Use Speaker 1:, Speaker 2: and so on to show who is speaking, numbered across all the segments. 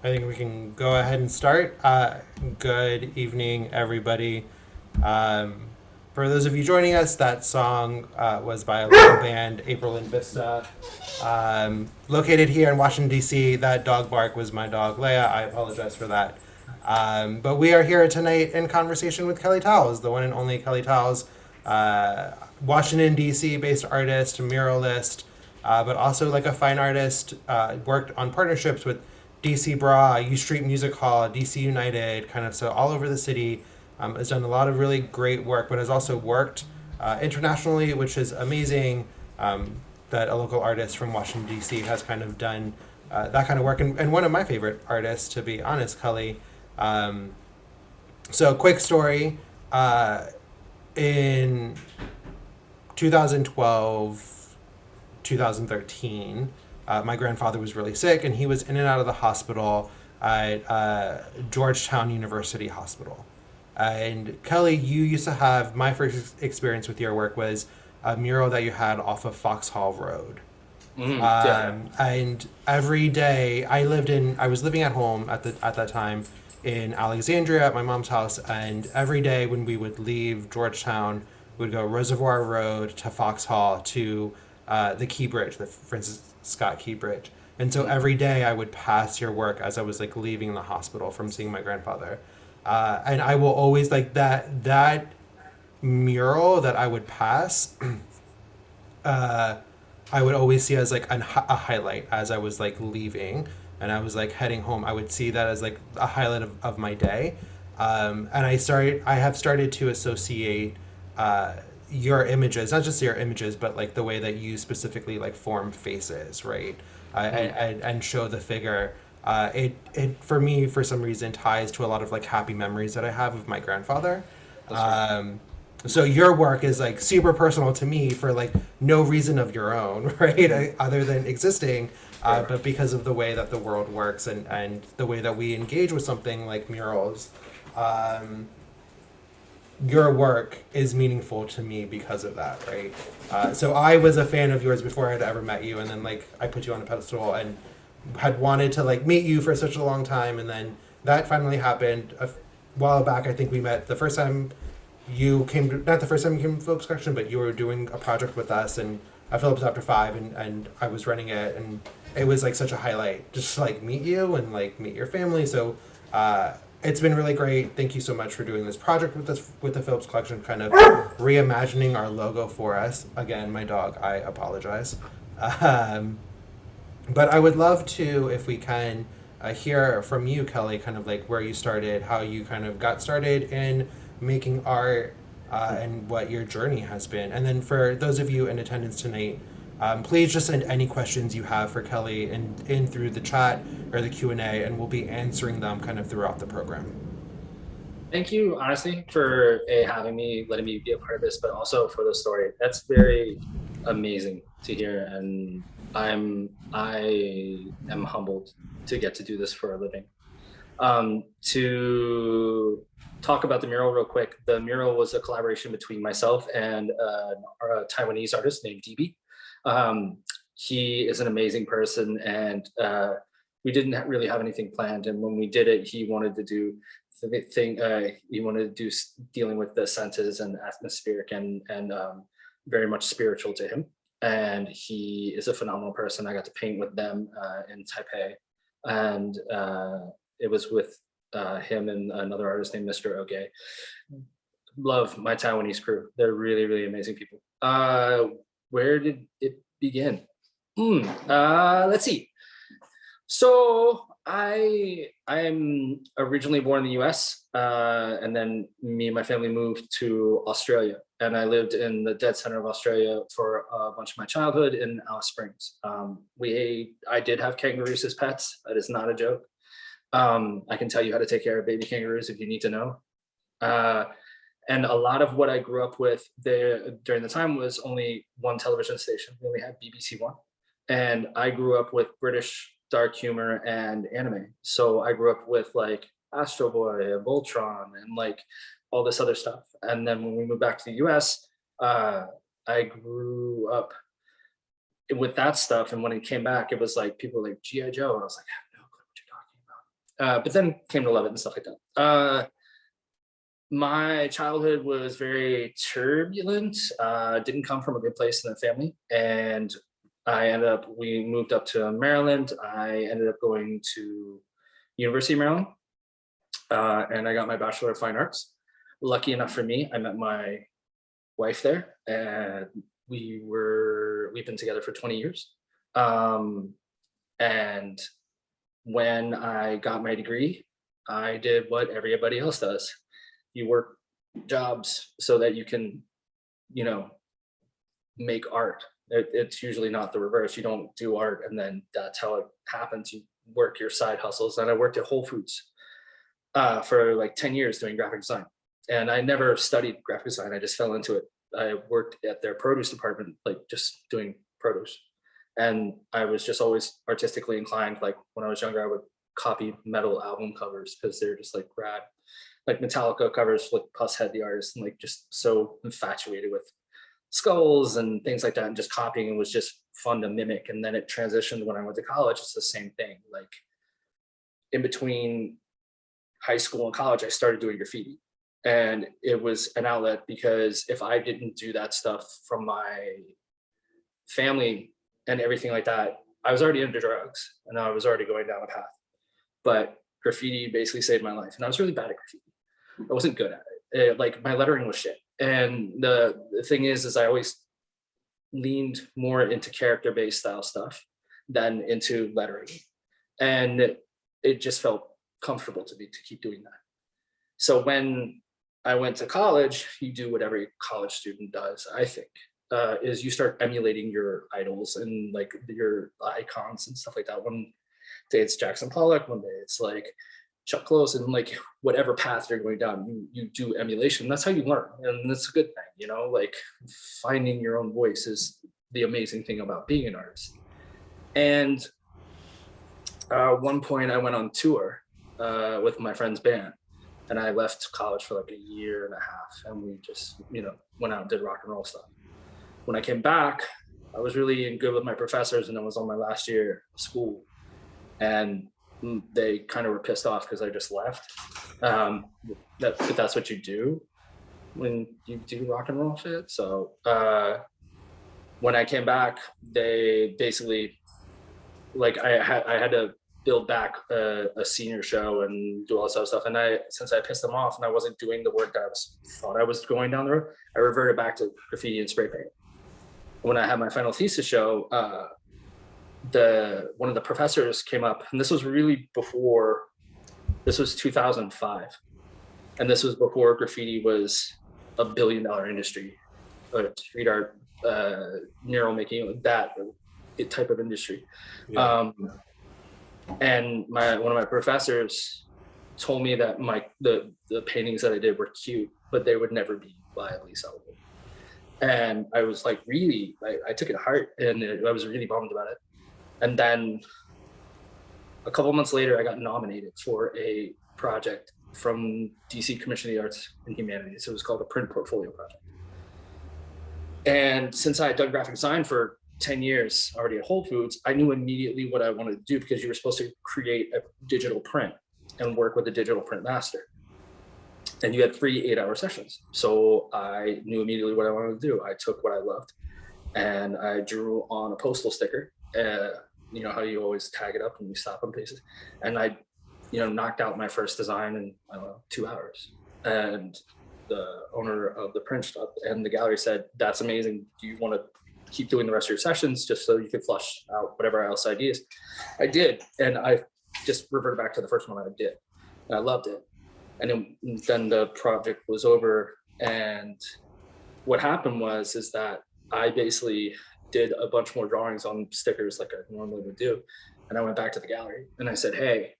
Speaker 1: I think we can go ahead and start. Good evening, everybody. Um, for those of you joining us, that song was by a local band, April and Vista, located here in Washington, D.C. That dog bark was my dog, Leia. I apologize for that. But we are here tonight in conversation with Kelly Towles, the one and only Kelly Towles, uh, Washington, D.C. based artist, muralist, but also like a fine artist, worked on partnerships with DC Brau, U Street Music Hall, DC United, kind of so all over the city. Has done a lot of really great work, but has also worked internationally, which is amazing. That a local artist from Washington D.C. has kind of done that kind of work, and one of my favorite artists, to be honest, Kelly. Um, so, quick story. In 2012, 2013, my grandfather was really sick, and he was in and out of the hospital at Georgetown University Hospital. And Kelly, you used to have my first experience with your work was a mural that you had off of Foxhall Road.
Speaker 2: Yeah.
Speaker 1: And every day I was living at home at that time in Alexandria at my mom's house, and every day when we would leave Georgetown, we'd go Reservoir Road to Foxhall to the Key Bridge, the Francis Scott Key Bridge. And so
Speaker 2: Mm.
Speaker 1: every day I would pass your work as I was like leaving the hospital from seeing my grandfather. And I will always like that mural that I would pass. uh, I would always see as like a highlight as I was like leaving and I was like heading home. I would see that as like a highlight of my day. And I have started to associate uh, your images, not just your images, but like the way that you specifically like form faces, right?
Speaker 2: Mm.
Speaker 1: And show the figure. It for me for some reason ties to a lot of like happy memories that I have of my grandfather.
Speaker 2: That's right.
Speaker 1: Um, so your work is like super personal to me for like no reason of your own, right?
Speaker 2: Mm.
Speaker 1: Other than existing,
Speaker 2: Right, right.
Speaker 1: but because of the way that the world works and the way that we engage with something like murals, um, your work is meaningful to me because of that, right? So I was a fan of yours before I had ever met you, and then like I put you on a pedestal and had wanted to like meet you for such a long time, and then that finally happened while back. I think we met the first time you came to, not the first time you came to Phillips Collection, but you were doing a project with us and at Phillips After Five, and I was running it, and it was like such a highlight just to like meet you and like meet your family. So it's been really great. Thank you so much for doing this project with us with the Phillips Collection, kind of reimagining our logo for us. Again, my dog, I apologize. Um, but I would love to, if we can, hear from you, Kelly, kind of like where you started, how you kind of got started in making art,
Speaker 2: Mm.
Speaker 1: and what your journey has been. And then for those of you in attendance tonight, please just send any questions you have for Kelly in through the chat or the Q&A, and we'll be answering them kind of throughout the program.
Speaker 2: Thank you, honestly, for having me, letting me be a part of this, but also for the story. That's very amazing to hear, and I am humbled to get to do this for a living. To talk about the mural real quick, the mural was a collaboration between myself and a Taiwanese artist named DB. Um, he is an amazing person, and we didn't really have anything planned. And when we did it, he wanted to do the thing. He wanted to do dealing with the senses and atmospheric and very much spiritual to him. And he is a phenomenal person. I got to paint with them in Taipei, and it was with him and another artist named Mr. Oge. Love my Taiwanese crew. They're really, really amazing people. Where did it begin? Let's see. So I'm originally born in the U.S. And then me and my family moved to Australia, and I lived in the dead center of Australia for a bunch of my childhood in Alice Springs. I did have kangaroos as pets. That is not a joke. I can tell you how to take care of baby kangaroos if you need to know. Uh, and a lot of what I grew up with there during the time was only one television station. We only had BBC One, and I grew up with British dark humor and anime. So I grew up with like Astro Boy, and Voltron, and like all this other stuff. And then when we moved back to the US, uh, I grew up with that stuff. And when it came back, it was like people were like G.I. Joe. And I was like, I have no clue what you're talking about. but then came to love it and stuff like that. My childhood was very turbulent. Didn't come from a good place in the family, and we moved up to Maryland. I ended up going to University of Maryland, and I got my Bachelor of Fine Arts. Lucky enough for me, I met my wife there, and we've been together for 20 years. And when I got my degree, I did what everybody else does. You work jobs so that you can, make art. It's usually not the reverse. You don't do art and then that's how it happens. You work your side hustles. And I worked at Whole Foods for like 10 years doing graphic design. And I never studied graphic design. I just fell into it. I worked at their produce department, like just doing produce. And I was just always artistically inclined. Like when I was younger, I would copy metal album covers because they're just like rad. Like Metallica covers, like Pushead, the artist, and like just so infatuated with skulls and things like that, and just copying. It was just fun to mimic. And then it transitioned when I went to college. It's the same thing. Like in between high school and college, I started doing graffiti. And it was an outlet because if I didn't do that stuff from my family and everything like that, I was already into drugs and I was already going down a path. But graffiti basically saved my life. And I was really bad at graffiti. I wasn't good at it. Like my lettering was shit. And the thing is I always leaned more into character-based style stuff than into lettering. And it just felt comfortable to keep doing that. So when I went to college, you do what every college student does, I think, is you start emulating your idols and like your icons and stuff like that. One day it's Jackson Pollock, one day it's like Chuck Close, and like whatever path you're going down, you do emulation. That's how you learn, and that's a good thing, like finding your own voice is the amazing thing about being an artist. And one point I went on tour with my friend's band, and I left college for like a year and a half, and we just went out and did rock and roll stuff. When I came back, I was really good with my professors, and I was on my last year of school, and they kind of were pissed off because I just left. But that's what you do when you do rock and roll shit. So when I came back, they basically, like, I had to build back a senior show and do all this other stuff. And since I pissed them off and I wasn't doing the work that thought I was going down the road, I reverted back to graffiti and spray paint. When I had my final thesis show, one of the professors came up, and this was 2005, and this was before graffiti was a $1 billion industry, street art, mural making, that type of industry. Yeah. And one of my professors told me that the paintings that I did were cute, but they would never be viably sellable. And I was like, really, I took it to heart, and I was really bummed about it. And then a couple months later, I got nominated for a project from DC Commission of the Arts and Humanities. It was called a Print Portfolio Project. And since I had done graphic design for 10 years already at Whole Foods, I knew immediately what I wanted to do, because you were supposed to create a digital print and work with a digital print master. And you had 3 8-hour sessions. So I knew immediately what I wanted to do. I took what I loved and I drew on a postal sticker. You know how you always tag it up and you stop on places. And I, knocked out my first design in, 2 hours. And the owner of the print shop and the gallery said, "That's amazing. Do you want to keep doing the rest of your sessions just so you could flush out whatever else ideas?" I did. And I just reverted back to the first one I did. And I loved it. And then the project was over. And what happened is that I basically did a bunch more drawings on stickers like I normally would do. And I went back to the gallery and I said, "Hey,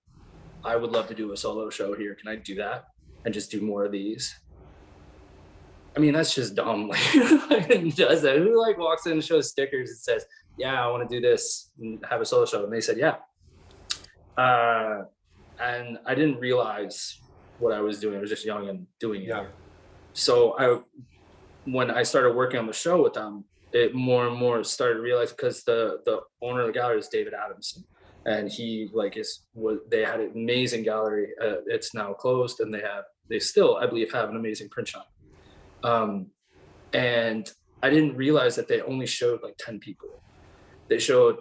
Speaker 2: I would love to do a solo show here. Can I do that? And just do more of these?" I mean, that's just dumb. Who does that? Who walks in and shows stickers and says, "Yeah, I want to do this and have a solo show"? And they said, "Yeah." And I didn't realize what I was doing. I was just young and doing it. Yeah. So when I started working on the show with them, it more and more started to realize, because the owner of the gallery is David Adams. and he like they had an amazing gallery. It's now closed, and they still, I believe, have an amazing print shop. Um, and I didn't realize that they only showed like 10 people. They showed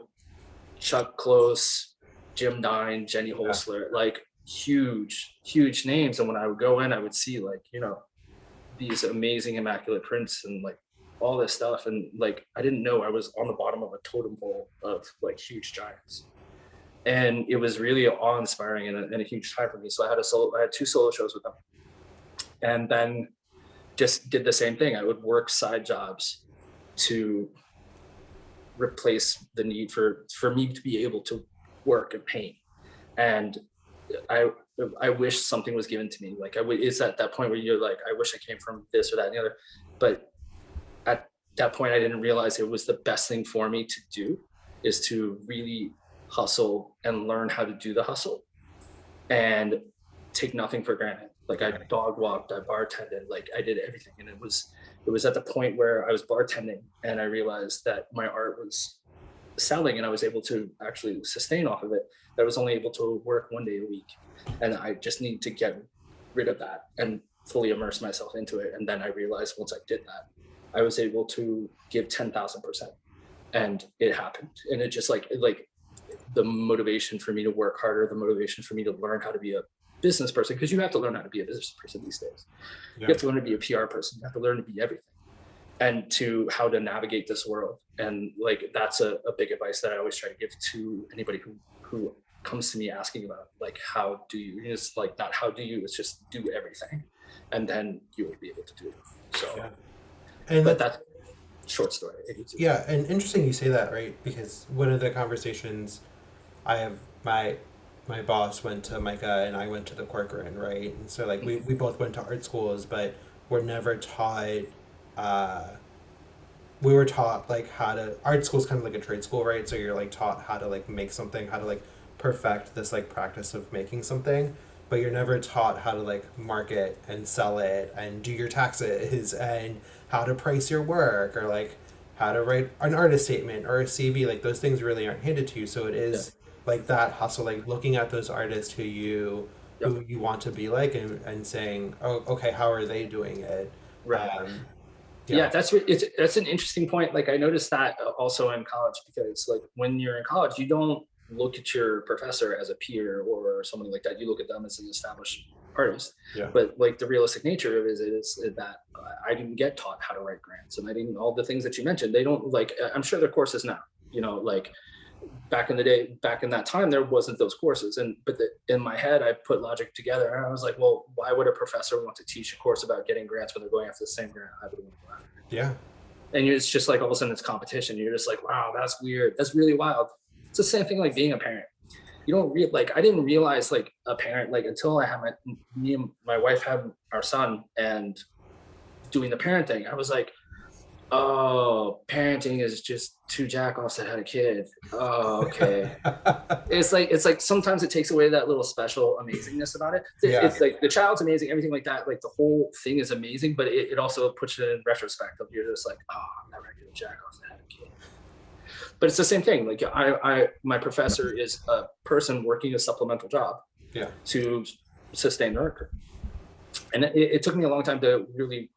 Speaker 2: Chuck Close, Jim Dine, Jenny Holsler, like huge names. And when I would go in, I would see like, these amazing immaculate prints and like all this stuff. And like, I didn't know I was on the bottom of a totem pole of like huge giants. And it was really awe-inspiring and a huge time for me. So I had 2 solo shows with them. And then just did the same thing. I would work side jobs to replace the need for me to be able to work and paint. And I wish something was given to me. Like it's at that point where you're like, I wish I came from this or that and the other. But at that point, I didn't realize it was the best thing for me to do, is to really hustle and learn how to do the hustle and take nothing for granted. Like I dog walked, I bartended, like I did everything. And it was at the point where I was bartending and I realized that my art was selling and I was able to actually sustain off of it. I was only able to work 1 day a week. And I just need to get rid of that and fully immerse myself into it. And then I realized once I did that, I was able to give 10,000%. And it happened. And it just like the motivation for me to work harder, the motivation for me to learn how to be a business person, because you have to learn how to be a business person these days. Yeah. You have to learn to be a PR person. You have to learn to be everything, and to how to navigate this world. And like, that's a big advice that I always try to give to anybody who comes to me asking about like, how do you, it's like not how do you, it's just do everything. And then you will be able to do it. So, yeah.
Speaker 1: And
Speaker 2: but that's short story.
Speaker 1: Yeah. And interesting you say that, right? Because one of the conversations I have, my boss went to Micah and I went to the Corcoran, right? And so like we both went to art schools, but we're never taught, we were taught like how to, art school is kind of like a trade school, right? So you're like taught how to like make something, how to like perfect this like practice of making something, but you're never taught how to like market and sell it and do your taxes and how to price your work, or like how to write an artist statement or a CV. Like those things really aren't handed to you. So it is like that hustle, like looking at those artists who you want to be like, and saying, oh, okay, how are they doing it?
Speaker 2: Right. Yeah, that's an interesting point. Like I noticed that also in college, because like when you're in college, you don't look at your professor as a peer or somebody like that. You look at them as an established artist. Yeah. But like the realistic nature of it is that I didn't get taught how to write grants, and I didn't, all the things that you mentioned, they don't, like, I'm sure there are courses now, like back in the day, back in that time, there wasn't those courses. But in my head, I put logic together and I was like, well, why would a professor want to teach a course about getting grants when they're going after the same grant I would want to go after?
Speaker 1: Yeah.
Speaker 2: And it's just like, all of a sudden it's competition. You're just like, wow, that's weird. That's really wild. It's the same thing like being a parent. You don't like, I didn't realize like a parent, like until I had me and my wife had our son and doing the parent thing, I was like, oh, parenting is just 2 jack-offs that had a kid. Oh, okay. It's like sometimes it takes away that little special amazingness about it. It's like the child's amazing, everything like that. Like the whole thing is amazing, but it also puts it in retrospect of, you're just like, oh, I'm that regular jack-off that had a kid. But it's the same thing. Like my professor is a person working a supplemental job to sustain their career. And it took me a long time to really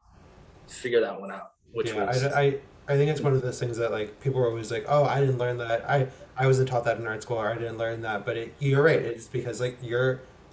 Speaker 2: figure that one out.
Speaker 1: I think it's one of those things that like people are always like, oh, I didn't learn that. I wasn't taught that in art school, or I didn't learn that. But you're right. It's because like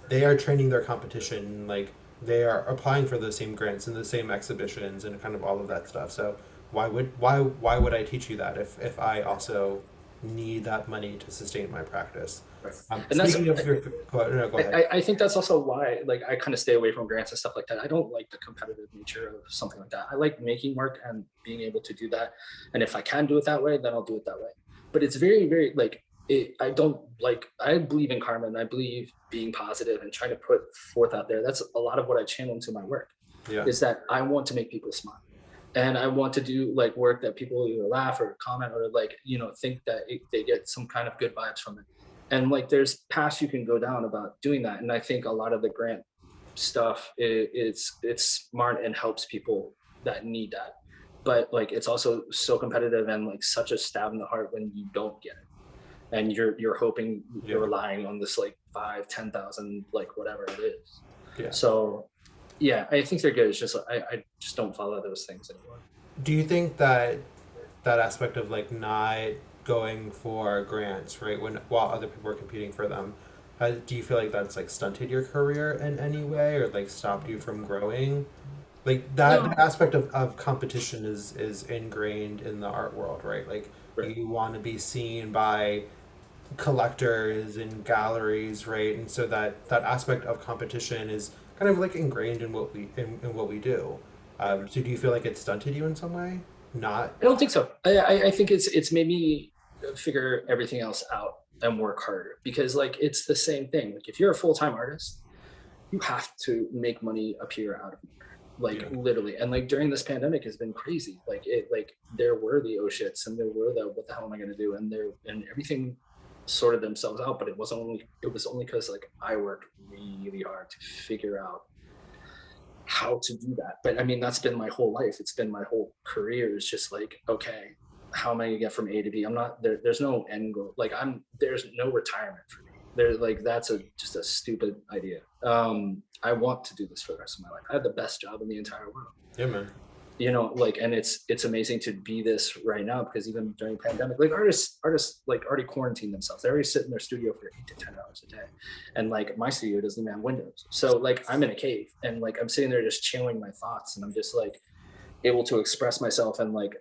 Speaker 1: they are training their competition. Like they are applying for those same grants and the same exhibitions and kind of all of that stuff. So why would I teach you that if I also need that money to sustain my practice?
Speaker 2: Right. And speaking of your, go ahead. I think that's also why, like, I kind of stay away from grants and stuff like that. I don't like the competitive nature of something like that. I like making work and being able to do that. And if I can do it that way, then I'll do it that way. But it's very, very like, I believe in karma, and I believe being positive and trying to put forth out there. That's a lot of what I channel into my work. Is that I want to make people smile. And I want to do like work that people either laugh or comment or like, think that they get some kind of good vibes from it. And like, there's paths you can go down about doing that. And I think a lot of the grant stuff, it's smart and helps people that need that. But like, it's also so competitive and like such a stab in the heart when you don't get it. and you're hoping,
Speaker 1: Yeah.
Speaker 2: you're relying on this like 5-10,000, like whatever it is.
Speaker 1: Yeah.
Speaker 2: So yeah, I think they're good. It's just I just don't follow those things anymore.
Speaker 1: Do you think that that aspect of like not going for grants, right, when while other people are competing for them, do you feel like that's like stunted your career in any way or like stopped you from growing? Like that
Speaker 2: No.
Speaker 1: aspect of competition is ingrained in the art world, right? Like
Speaker 2: Right.
Speaker 1: you want to be seen by collectors and galleries, right? And so that aspect of competition is kind of like ingrained in in what we do. So do you feel like it stunted you in some way? Not.
Speaker 2: I don't think so. I think it's made me figure everything else out and work harder, because like it's the same thing. Like if you're a full-time artist, you have to make money appear out of nowhere, like
Speaker 1: Yeah.
Speaker 2: literally. And like during this pandemic has been crazy. Like it, like there were the oh shits and there were the what the hell am I going to do, and there and everything sorted themselves out. But it was only because like I worked really hard to figure out how to do that. But I mean, that's been my whole life. It's been my whole career. It's just like, okay, how am I gonna get from A to B? I'm not there. There's no end goal. Like there's no retirement for me. There's like, that's just a stupid idea. I want to do this for the rest of my life. I have the best job in the entire world.
Speaker 1: Yeah, man.
Speaker 2: You know, like, and it's amazing to be this right now, because even during pandemic, like artists like already quarantine themselves. They already sit in their studio for 8 to 10 hours a day, and like my studio doesn't even have windows, so like I'm in a cave and like I'm sitting there just chilling my thoughts, and I'm just like able to express myself and like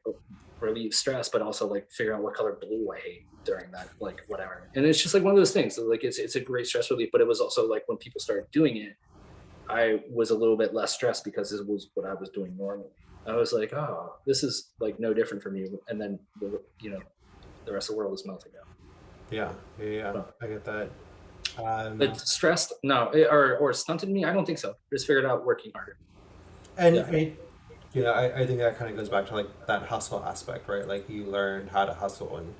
Speaker 2: relieve stress, but also like figure out what color blue I hate during that, like whatever. And it's just like one of those things. So like it's a great stress relief, but it was also like when people started doing it, I was a little bit less stressed because it was what I was doing normally. I was like, oh, this is like no different from you. And then, you know, the rest of the world is melting down.
Speaker 1: Yeah.
Speaker 2: So,
Speaker 1: I get that.
Speaker 2: but stressed, no, or stunted me, I don't think so. Just figured out working harder.
Speaker 1: And
Speaker 2: Yeah.
Speaker 1: I mean, I think that kind of goes back to like that hustle aspect, right? Like you learned how to hustle, and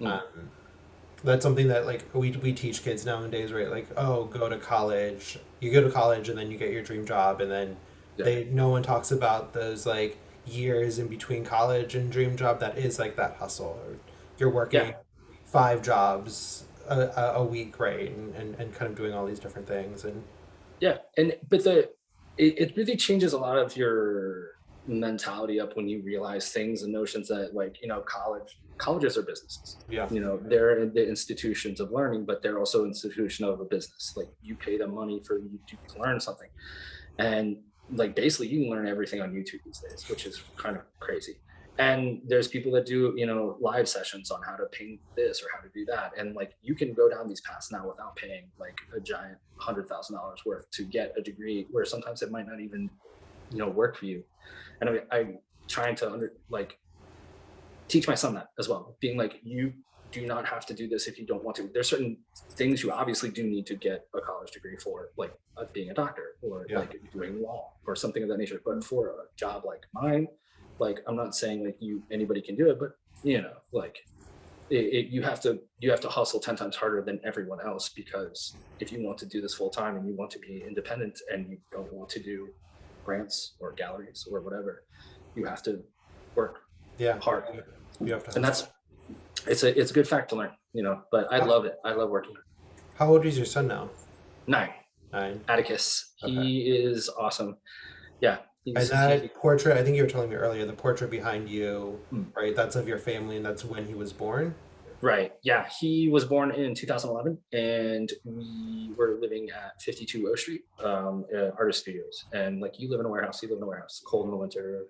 Speaker 2: Mm.
Speaker 1: that's something that like we teach kids nowadays, right? Like, oh, go to college. You go to college, and then you get your dream job, and then
Speaker 2: Yeah.
Speaker 1: they no one talks about those like years in between college and dream job. That is like that hustle. Or you're working
Speaker 2: Yeah.
Speaker 1: 5 jobs a week, right? And kind of doing all these different things, and
Speaker 2: Yeah. And, but it really changes a lot of your mentality up when you realize things and notions that, like, you know, colleges are businesses.
Speaker 1: yeah,
Speaker 2: You know, they're the institutions of learning, but they're also institution of a business. Like you pay them money for you to learn something. And like basically you can learn everything on YouTube these days, which is kind of crazy. And there's people that do, you know, live sessions on how to paint this or how to do that. And like you can go down these paths now without paying like a giant $100,000 worth to get a degree, where sometimes it might not even, you know, work for you. And I'm trying to like teach my son that as well, being like, you do not have to do this if you don't want to. There's certain things you obviously do need to get a college degree for, like being a doctor or
Speaker 1: yeah,
Speaker 2: like doing law or something of that nature. But for a job like mine, like I'm not saying like anybody can do it, but you know, like you have to hustle 10 times harder than everyone else, because if you want to do this full time and you want to be independent and you don't want to do grants or galleries or whatever, you have to work
Speaker 1: yeah.
Speaker 2: hard.
Speaker 1: You have to
Speaker 2: And
Speaker 1: hustle.
Speaker 2: it's a good fact to learn, you know, but I love it. I love working.
Speaker 1: How old is your son now?
Speaker 2: 9.
Speaker 1: 9.
Speaker 2: Atticus.
Speaker 1: Okay.
Speaker 2: He is awesome. Yeah.
Speaker 1: And that portrait, I think you were telling me earlier, the portrait behind you,
Speaker 2: Mm.
Speaker 1: right? That's of your family, and that's when he was born.
Speaker 2: Right. Yeah. He was born in 2011, and we were living at 52 O Street, Artist Studios. And like, you live in a warehouse, you live in a warehouse, cold in the winter,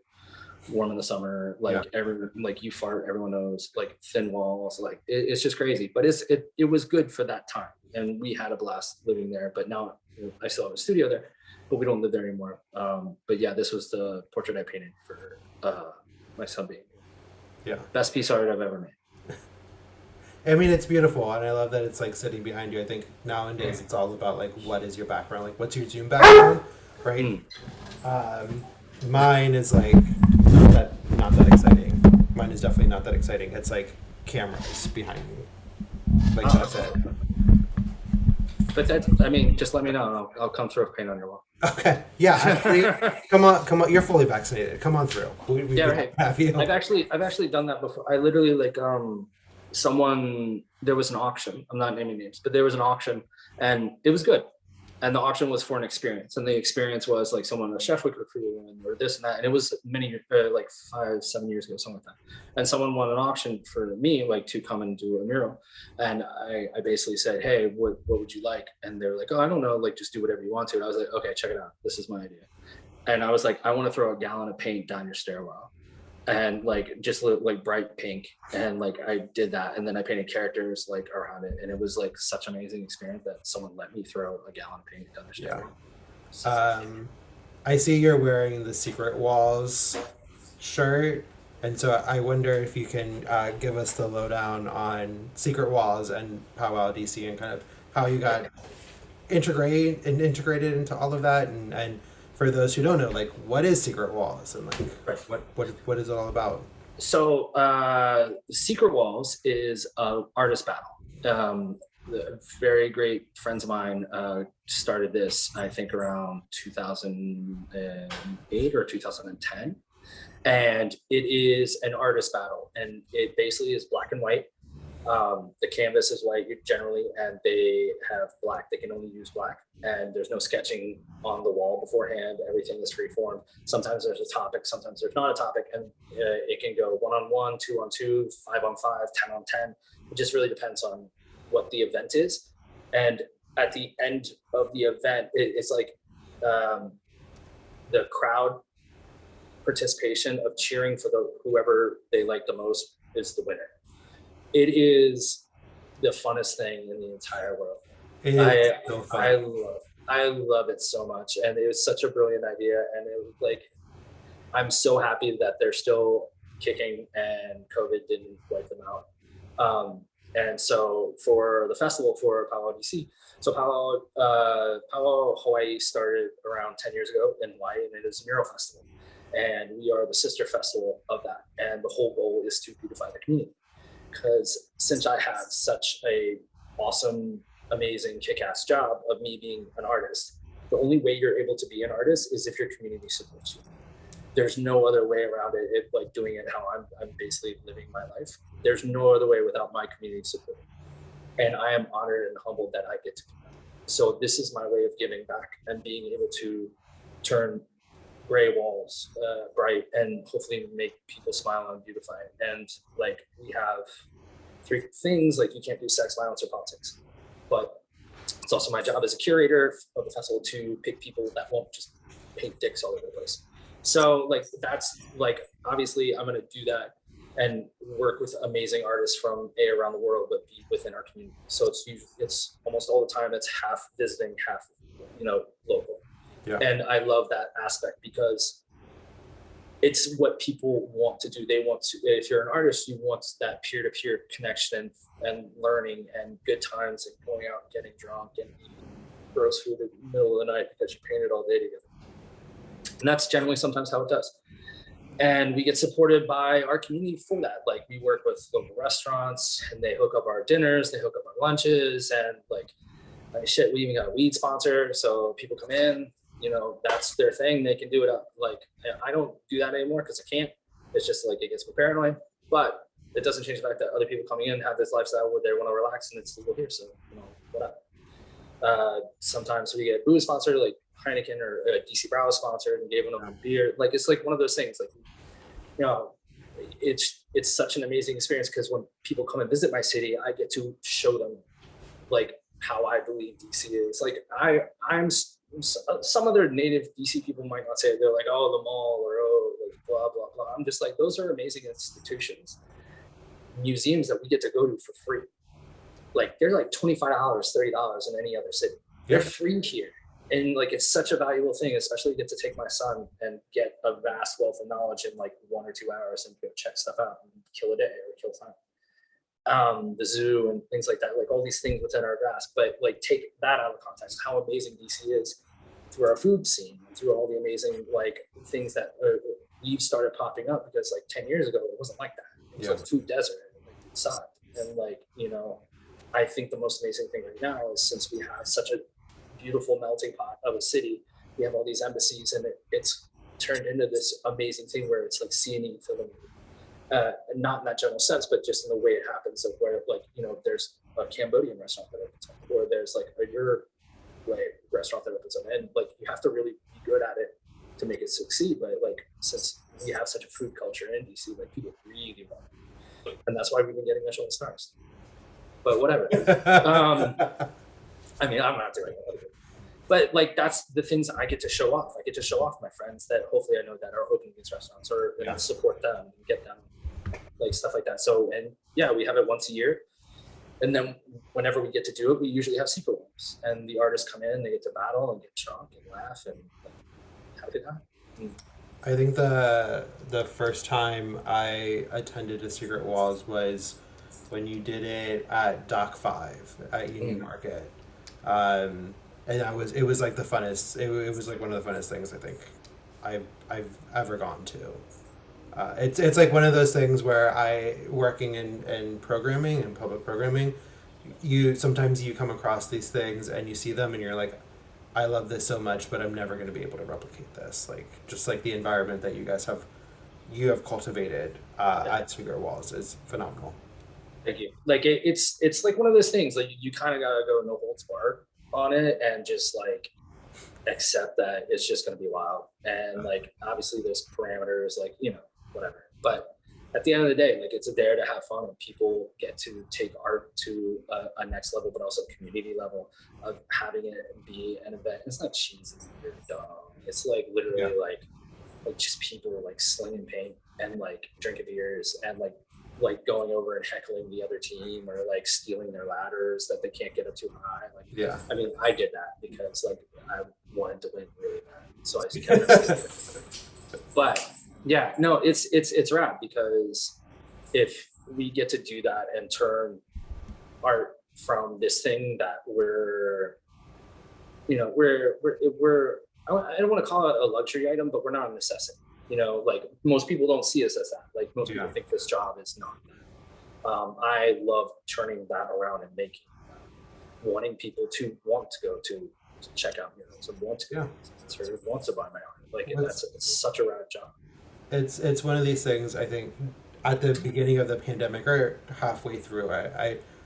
Speaker 2: warm in the summer,
Speaker 1: Yeah.
Speaker 2: like like you fart, everyone knows, like thin walls, like it's just crazy. But it was good for that time, and we had a blast living there. But now I still have a studio there, but we don't live there anymore. But yeah, this was the portrait I painted for my son being.
Speaker 1: Yeah.
Speaker 2: Best piece of art I've ever made.
Speaker 1: I mean, it's beautiful, and I love that it's like sitting behind you. I think nowadays it's all about like, what is your background? Like, what's your Zoom background, right? Mine is like not that exciting. Mine is definitely not that exciting. It's like cameras behind me. Like that's it.
Speaker 2: But that's, I mean, just let me know. I'll come through with paint on your wall.
Speaker 1: Okay. Yeah. Actually, come on. You're fully vaccinated. Come on through. We
Speaker 2: Yeah, right.
Speaker 1: have you.
Speaker 2: I've actually done that before. I literally like there was an auction, I'm not naming names, but there was an auction and it was good. And the auction was for an experience. And the experience was like someone, a chef would recruit in or this and that. And it was like 5-7 years ago, something like that. And someone won an auction for me, like to come and do a mural. And I basically said, hey, what would you like? And they were like, oh, I don't know, like just do whatever you want to. And I was like, okay, check it out. This is my idea. And I was like, I want to throw a gallon of paint down your stairwell and like just like bright pink, and like I did that, and then I painted characters like around it, and it was like such an amazing experience that someone let me throw a gallon of paint down their stairwell.
Speaker 1: I see you're wearing the Secret Walls shirt, and so I wonder if you can give us the lowdown on Secret Walls and Powwow DC and kind of how you got integrated into all of that, and for those who don't know, like what is Secret Walls and like
Speaker 2: Right.
Speaker 1: what is it all about?
Speaker 2: So Secret Walls is an artist battle. The very great friends of mine started this, I think, around 2008 or 2010. And it is an artist battle. And it basically is black and white. The canvas is white generally, and they have black. They can only use black. And there's no sketching on the wall beforehand. Everything is free form. Sometimes there's a topic, sometimes there's not a topic. And it can go 1-on-1, 2-on-2, 5-on-5, 10-on-10. It just really depends on what the event is. And at the end of the event, it's like the crowd participation of cheering for whoever they like the most is the winner. It is the funnest thing in the entire world.
Speaker 1: So fun.
Speaker 2: I love it so much, and it was such a brilliant idea. And it was like, I'm so happy that they're still kicking and COVID didn't wipe them out. And so for the festival for Powwow DC, so Powwow Hawaii started around 10 years ago in Hawaii, and it is a mural festival. And we are the sister festival of that. And the whole goal is to beautify the community. Because since I have such a awesome, amazing, kick-ass job of me being an artist, the only way you're able to be an artist is if your community supports you. There's no other way around it, like doing it how I'm basically living my life. There's no other way without my community support. And I am honored and humbled that I get to do that. So this is my way of giving back and being able to turn gray walls bright and hopefully make people smile and beautify it. And like we have 3 things, like you can't do sex, violence, or politics. But it's also my job as a curator of the festival to pick people that won't just paint dicks all over the place. So like that's like, obviously I'm going to do that and work with amazing artists from around the world, but be within our community. So it's almost all the time it's half visiting, half local.
Speaker 1: Yeah.
Speaker 2: And I love that aspect because it's what people want to do. They want to, if you're an artist, you want that peer-to-peer connection and learning and good times and going out and getting drunk and eating gross food in the middle of the night because you painted all day together. And that's generally sometimes how it does. And we get supported by our community for that. Like we work with local restaurants and they hook up our dinners, they hook up our lunches, and like shit, we even got a weed sponsor. So people come in, that's their thing. They can do it up. Like I don't do that anymore because I can't. It's just like it gets me paranoid. But it doesn't change the fact that other people coming in have this lifestyle where they want to relax and it's legal here. So whatever. Sometimes we get booze sponsored, like Heineken or DC Brau sponsored, and gave them a beer. Like it's like one of those things. Like it's such an amazing experience because when people come and visit my city, I get to show them like how I believe DC is. Like I'm some other native DC people might not say it. They're like, oh, the mall, or oh, like blah blah blah. I'm just like, those are amazing institutions, museums that we get to go to for free. Like they're like $25, $30 in any other city. They're free here. And like it's such a valuable thing, especially get to take my son and get a vast wealth of knowledge in like 1 or 2 hours and go check stuff out and kill a day or kill time. The zoo and things like that, like all these things within our grasp, but like take that out of context, how amazing DC is through our food scene, through all the amazing like things that we've started popping up, because like 10 years ago, it wasn't like that. It was like a food desert, like it sucked. And like, I think the most amazing thing right now is since we have such a beautiful melting pot of a city, we have all these embassies and it's turned into this amazing thing where it's like C&E filling. not in that general sense, but just in the way it happens, of where, like, you know, there's a Cambodian restaurant that opens up, or there's like a Uruguay restaurant that opens up, and like you have to really be good at it to make it succeed. But like, since we have such a food culture in DC, like people really want it, and that's why we've been getting Michelin stars. But whatever. I mean, I'm not doing it, but like that's the things I get to show off. I get to show off my friends that hopefully I know that are opening these restaurants, or support them and get them, like stuff like that. So, and yeah, we have it once a year. And then whenever we get to do it, we usually have secret rooms, and the artists come in, they get to battle and get drunk and laugh and have a good time.
Speaker 1: I think the first time I attended a Secret Walls was when you did it at Dock 5 at Union Market. And it was like the funnest, it was like one of the funnest things I think I've ever gone to. It's like one of those things where working in programming and public programming, sometimes you come across these things and you see them and you're like, I love this so much, but I'm never going to be able to replicate this. Like, just like the environment that you have cultivated at Secret Walls is phenomenal.
Speaker 2: Thank you. Like it's like one of those things, like you kind of gotta go no holds barred on it, and just like accept that it's just going to be wild. And like obviously there's parameters, like, you know, whatever, but at the end of the day, like it's there to have fun, and people get to take art to a next level, but also community level of having it be an event. It's not cheesy or dumb. It's like literally like just people like slinging paint and like drinking beers and like going over and heckling the other team, or like stealing their ladders that they can't get up too high. Like, I mean, I did that because like I wanted to win really bad, so I kept it. But yeah, no, it's rad, because if we get to do that and turn art from this thing that we're, you know, we're I don't want to call it a luxury item, but we're not a necessity. You know, like most people don't see us as that. Like most people think this job is not that. I love turning that around and making wanting people to want to go to check out murals, and want to go to want to buy my art. Like it's such a rad job.
Speaker 1: It's one of these things. I think at the beginning of the pandemic or halfway through,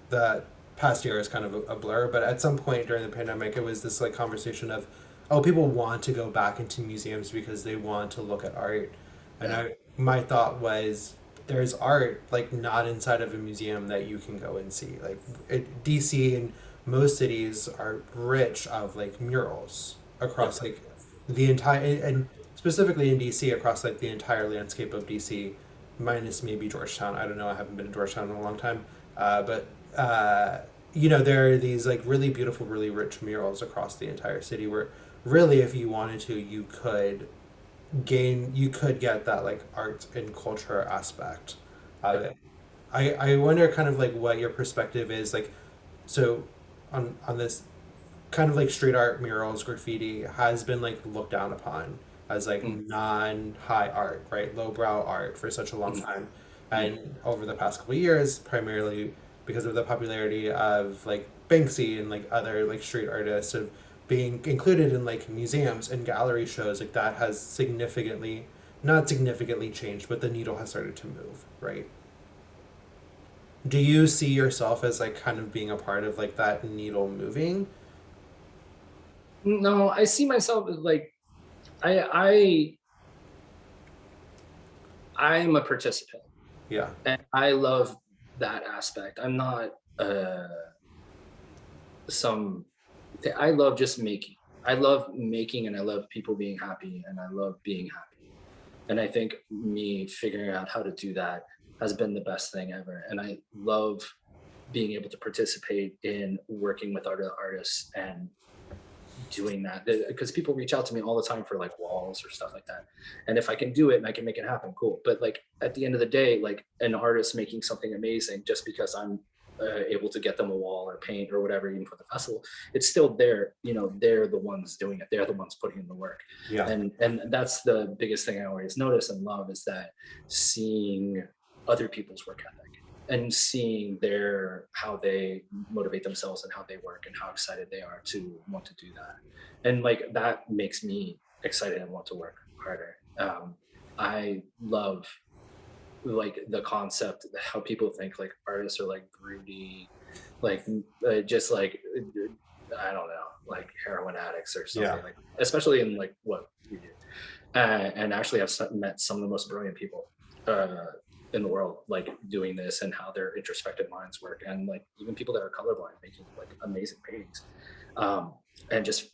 Speaker 1: the past year is kind of a blur, but at some point during the pandemic, it was this like conversation of, oh, people want to go back into museums because they want to look at art, and my thought was, there's art like not inside of a museum that you can go and see. Like DC and most cities are rich of like murals across like the entire, and specifically in DC across like the entire landscape of DC, minus maybe Georgetown. I don't know. I haven't been to Georgetown in a long time, but you know, there are these like really beautiful, really rich murals across the entire city where really, if you wanted to, you could get that like art and culture aspect of it. I wonder kind of like what your perspective is like, so on this kind of like street art, murals, graffiti has been like looked down upon as like non high art, right? Lowbrow art for such a long time. And over the past couple of years, primarily because of the popularity of like Banksy and like other like street artists of being included in like museums and gallery shows, like that has significantly, not significantly changed, but the needle has started to move, right? Do you see yourself as like kind of being a part of like that needle moving?
Speaker 2: No, I see myself as like I I'm a participant.
Speaker 1: Yeah.
Speaker 2: And I love that aspect. I'm not some I love just making. I love making, and I love people being happy, and I love being happy. And I think me figuring out how to do that has been the best thing ever. And I love being able to participate in working with other artists and doing that, because people reach out to me all the time for like walls or stuff like that, and if I can do it and I can make it happen, cool. But like at the end of the day, like an artist making something amazing, just because I'm able to get them a wall or paint or whatever, even for the festival, it's still there. You know, they're the ones doing it, they're the ones putting in the work. And that's the biggest thing I always notice and love, is that seeing other people's work ethic and seeing how they motivate themselves and how they work and how excited they are to want to do that. And like that makes me excited and want to work harder. I love like the concept, how people think like artists are like broody, like just like I don't know, like heroin addicts or
Speaker 1: Yeah.
Speaker 2: something, like especially in like what we do. And actually, I've met some of the most brilliant people in the world, like doing this and how their introspective minds work, and like even people that are colorblind making like amazing paintings, um, and just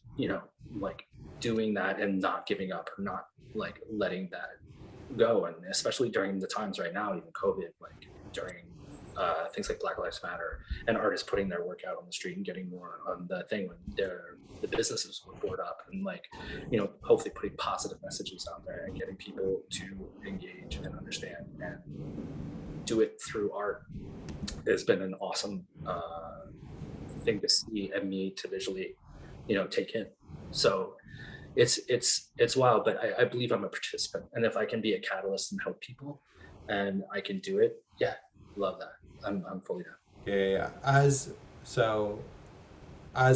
Speaker 2: like doing that and not giving up, or not like letting that go. And especially during the times right now, even COVID, like during things like Black Lives Matter, and artists putting their work out on the street and getting more on the thing when the businesses were board up, and like hopefully putting positive messages out there and getting people to engage and understand and do it through art has been an awesome thing to see and me to visually take in. So it's wild, but I believe I'm a participant, and if I can be a catalyst and help people and I can do it, yeah, love that. I'm fully down.
Speaker 1: Yeah. As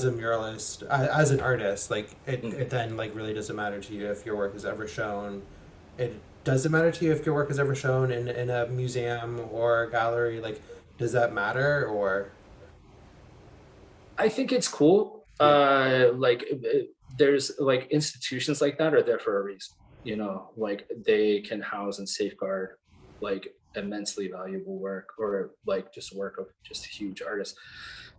Speaker 1: a muralist, as an artist, like it then like really doesn't matter to you if your work is ever shown. It doesn't matter to you if your work is ever shown in a museum or a gallery. Like, does that matter or?
Speaker 2: I think it's cool.
Speaker 1: Yeah.
Speaker 2: Like there's like institutions like that are there for a reason. Like they can house and safeguard like immensely valuable work, or like just work of just huge artists,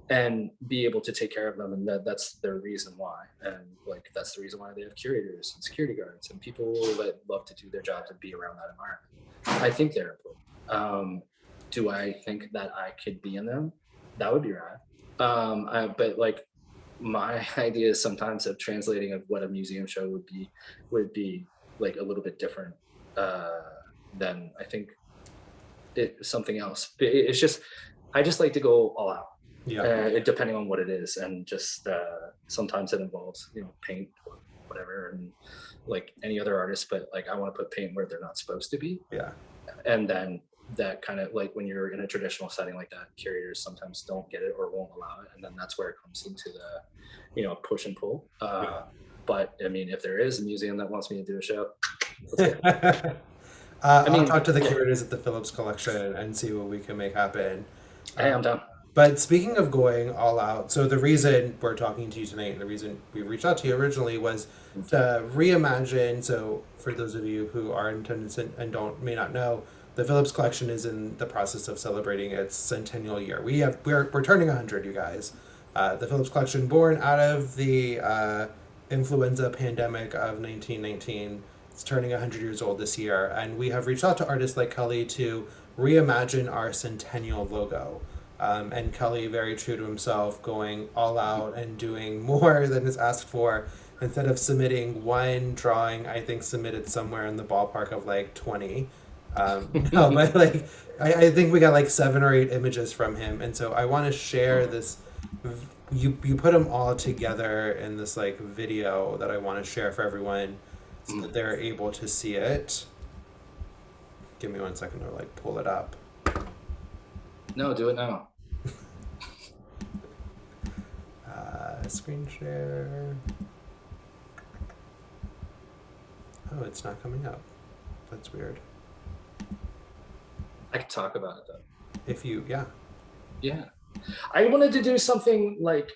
Speaker 2: and be able to take care of them. And that's their reason why. And like that's the reason why they have curators and security guards and people that love to do their jobs and be around that environment. I think they're important. Do I think that I could be in them? That would be rad. But like my ideas sometimes of translating of what a museum show would be like a little bit different uh, than I think something else. It's just I just like to go all out,
Speaker 1: Yeah.
Speaker 2: depending on what it is, and just sometimes it involves paint or whatever, and like any other artist. But like I want to put paint where they're not supposed to be,
Speaker 1: Yeah.
Speaker 2: and then that kind of like when you're in a traditional setting like that, curators sometimes don't get it or won't allow it, and then that's where it comes into the push and pull.
Speaker 1: Yeah.
Speaker 2: But I mean, if there is a museum that wants me to do a show,
Speaker 1: I'll talk to the
Speaker 2: yeah.
Speaker 1: curators at the Phillips Collection and see what we can make happen.
Speaker 2: Hey, I'm down.
Speaker 1: But speaking of going all out, so the reason we're talking to you tonight and the reason we reached out to you originally was to reimagine. So for those of you who are in attendance and may not know, the Phillips Collection is in the process of celebrating its centennial year. We're turning 100, you guys. The Phillips Collection, born out of the influenza pandemic of 1919, it's turning 100 years old this year, and we have reached out to artists like Kelly to reimagine our centennial logo. And Kelly, very true to himself, going all out and doing more than is asked for. Instead of submitting one drawing, I think submitted somewhere in the ballpark of like 20. No, but like I think we got like 7 or 8 images from him, and so I want to share this. You put them all together in this like video that I want to share for everyone, so that they're able to see it. Give me 1 second to like pull it up.
Speaker 2: No, do it now.
Speaker 1: Screen share. Oh, it's not coming up. That's weird.
Speaker 2: I could talk about it though.
Speaker 1: If you, yeah.
Speaker 2: Yeah. I wanted to do something like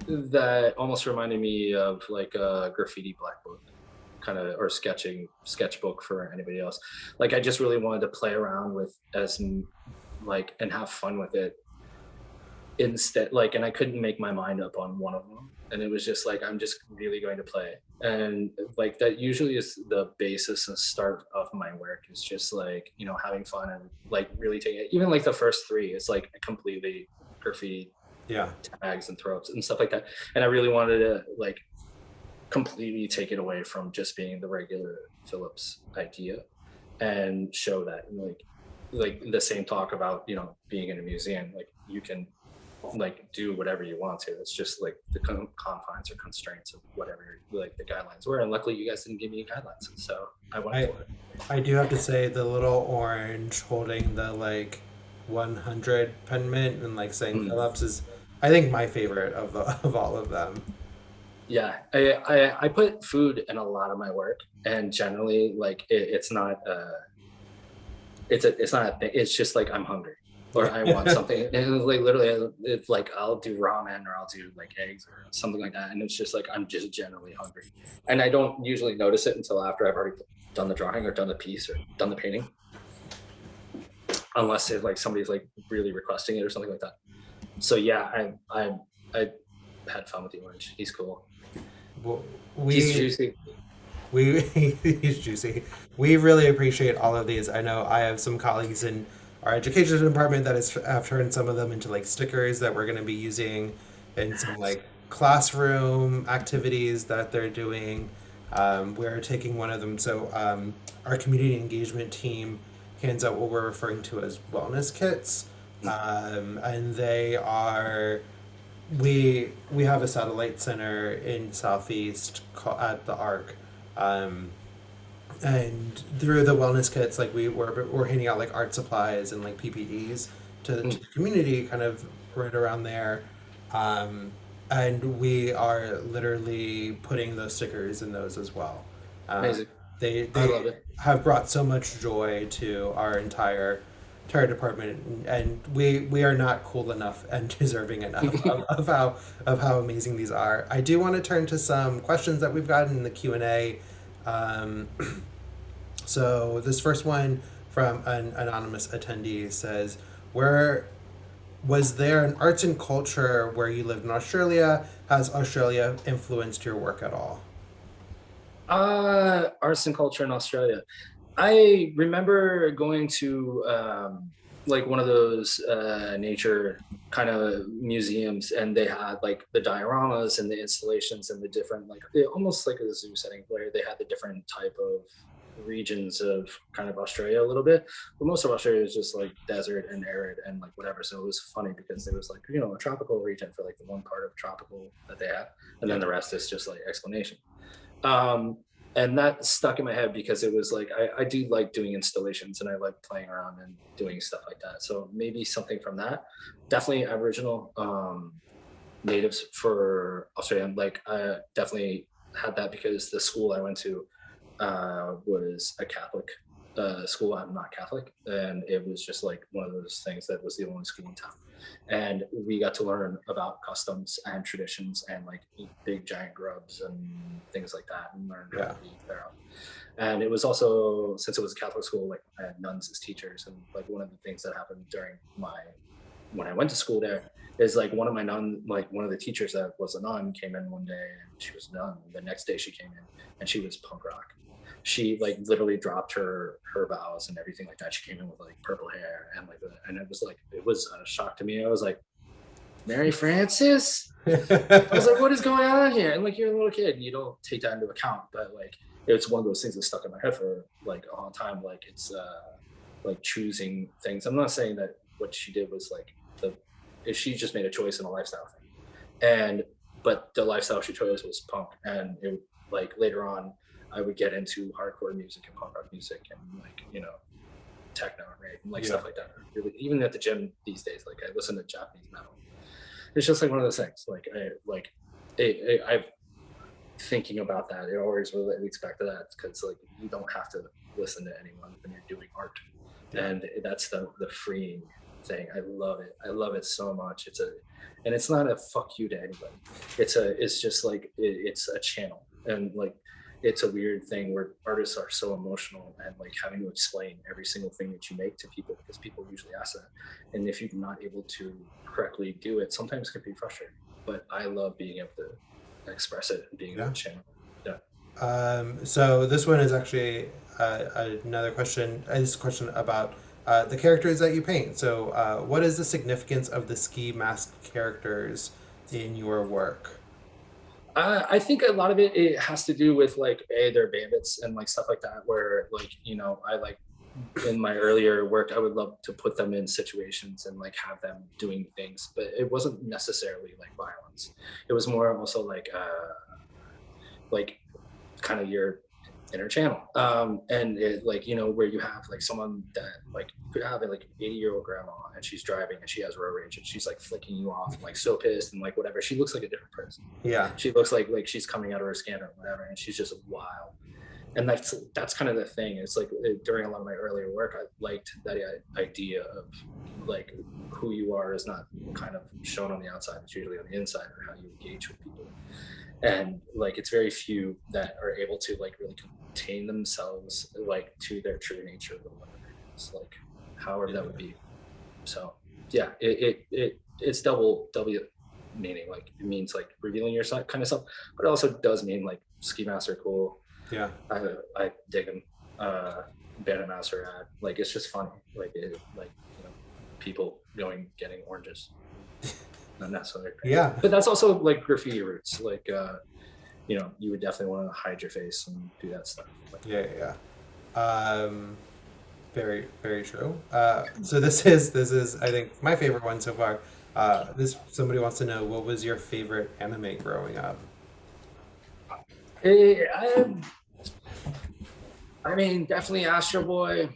Speaker 2: that almost reminded me of like a graffiti black book kind of, or sketchbook for anybody else. Like I just really wanted to play around with like and have fun with it instead, like, and I couldn't make my mind up on one of them, and it was just like I'm just really going to play. And like that usually is the basis and start of my work, is just like having fun and like really taking it. Even like the first 3, it's like completely graffiti,
Speaker 1: Yeah,
Speaker 2: tags and throw ups and stuff like that. And I really wanted to like completely take it away from just being the regular Phillips idea, and show that like the same talk about being in a museum, like you can like do whatever you want to. It's just like the confines or constraints of whatever like the guidelines were, and luckily you guys didn't give me guidelines, so I went for it.
Speaker 1: I do have to say the little orange holding the like 100 penment and like saying Phillips is, I think, my favorite of all of them.
Speaker 2: Yeah, I put food in a lot of my work, and generally like it's not it's not a thing. It's just like I'm hungry or I want something. And it's like literally, it's like I'll do ramen or I'll do like eggs or something like that. And it's just like I'm just generally hungry. And I don't usually notice it until after I've already done the drawing or done the piece or done the painting. Unless if like somebody's like really requesting it or something like that. So yeah, I had fun with the orange. He's cool.
Speaker 1: Well,
Speaker 2: He's
Speaker 1: we
Speaker 2: juicy.
Speaker 1: we he's juicy. We really appreciate all of these. I know I have some colleagues in our education department that have turned some of them into like stickers that we're going to be using in some like classroom activities that they're doing. We're taking one of them. So our community engagement team hands out what we're referring to as wellness kits, and they are we have a satellite center in Southeast at the Arc, um, and through the wellness kits, like we're handing out like art supplies and like PPEs to the community, kind of right around there, um, and we are literally putting those stickers in those as well. Um,
Speaker 2: Amazing. I
Speaker 1: they
Speaker 2: love it.
Speaker 1: have brought so much joy to our entire department, and we are not cool enough and deserving enough of how amazing these are. I do want to turn to some questions that we've gotten in the Q&A. Um, so this first one from an anonymous attendee says, "Where was there an arts and culture where you lived in Australia? Has Australia influenced your work at all?"
Speaker 2: Arts and culture in Australia. I remember going to like one of those nature kind of museums, and they had like the dioramas and the installations and the different like almost like a zoo setting where they had the different type of regions of kind of Australia a little bit. But most of Australia is just like desert and arid and like whatever. So it was funny because there was like, you know, a tropical region for like the one part of tropical that they had, and then the rest is just like explanation. Um, and that stuck in my head because it was like I do like doing installations and I like playing around and doing stuff like that. So maybe something from that. Definitely Aboriginal natives for Australia. Like I definitely had that because the school I went to was a Catholic school. I'm not Catholic, and it was just like one of those things that was the only school in town. And we got to learn about customs and traditions and like eat big giant grubs and things like that, and learn how
Speaker 1: Yeah.
Speaker 2: to be there. And it was also, since it was a Catholic school, like I had nuns as teachers, and like one of the things that happened during my when I went to school there is like one of my nun, like one of the teachers that was a nun came in one day and she was a nun. The next day she came in and she was punk rock. She like literally dropped her vows and everything like that. She came in with like purple hair and like and it was a shock to me. I was like, Mary Frances? I was like, what is going on here? And like you're a little kid and you don't take that into account, but like it's one of those things that stuck in my head for like a long time. Like it's like choosing things. I'm not saying that what she did was like the she just made a choice in a lifestyle thing. And but the lifestyle she chose was punk. And it like later on I would get into hardcore music and punk rock music and like, you know, techno and rave and like
Speaker 1: Yeah.
Speaker 2: stuff like that. Really, even at the gym these days, like I listen to Japanese metal. It's just like one of those things. Like I've thinking about that. It always relates back to that because like you don't have to listen to anyone when you're doing art, and that's the freeing thing. I love it. I love it so much. And it's not a fuck you to anybody. It's just like it's a channel, and like it's a weird thing where artists are so emotional and like having to explain every single thing that you make to people because people usually ask that, and if you're not able to correctly do it, sometimes it can be frustrating. But I love being able to express it and being able
Speaker 1: Yeah.
Speaker 2: to channel. Yeah.
Speaker 1: So this one is actually another question. This question about the characters that you paint. So, what is the significance of the ski mask characters in your work?
Speaker 2: I think a lot of it has to do with like they're bandits and like stuff like that. Where like you know I like in my earlier work I would love to put them in situations and like have them doing things, but it wasn't necessarily like violence. It was more also like kind of your inner channel and it like you know where you have like someone that like you could have a like 80-year-old grandma and she's driving and she has road rage and she's like flicking you off and like so pissed and like whatever. She looks like a different person.
Speaker 1: Yeah.
Speaker 2: She looks like she's coming out of her skin or whatever, and she's just wild. And that's kind of the thing. It's like during a lot of my earlier work, I liked that idea of like who you are is not kind of shown on the outside, it's usually on the inside, or how you engage with people. And like it's very few that are able to like really contain themselves like to their true nature, or whatever it is, like however that would be. So yeah, it's double meaning. Like it means like revealing your kind of self, but it also does mean like ski masks are cool.
Speaker 1: Yeah.
Speaker 2: I dig them. Bandit masks are rad. Like it's just funny. Like people getting oranges. Not necessarily.
Speaker 1: Yeah.
Speaker 2: But that's also like graffiti roots. Like you would definitely want to hide your face and do that stuff. Like,
Speaker 1: Yeah. Very, very true. So this is I think my favorite one so far. Somebody wants to know, what was your favorite anime growing up?
Speaker 2: I mean, definitely Astro Boy.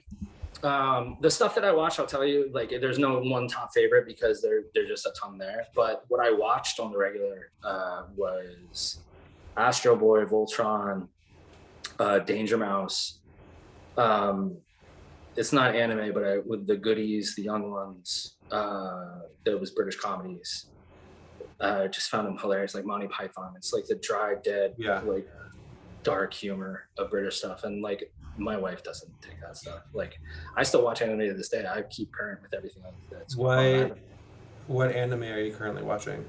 Speaker 2: The stuff that I watched, I'll tell you, like there's no one top favorite because they're just a ton there. But what I watched on the regular was Astro Boy, Voltron, Danger Mouse. It's not anime, but with the goodies, the young ones, there was British comedies. Just found them hilarious, like Monty Python. It's like the dry, dead, like dark humor of British stuff. And like my wife doesn't take that stuff. Like I still watch anime to this day. I keep current with everything that's
Speaker 1: going on. What anime are you currently watching?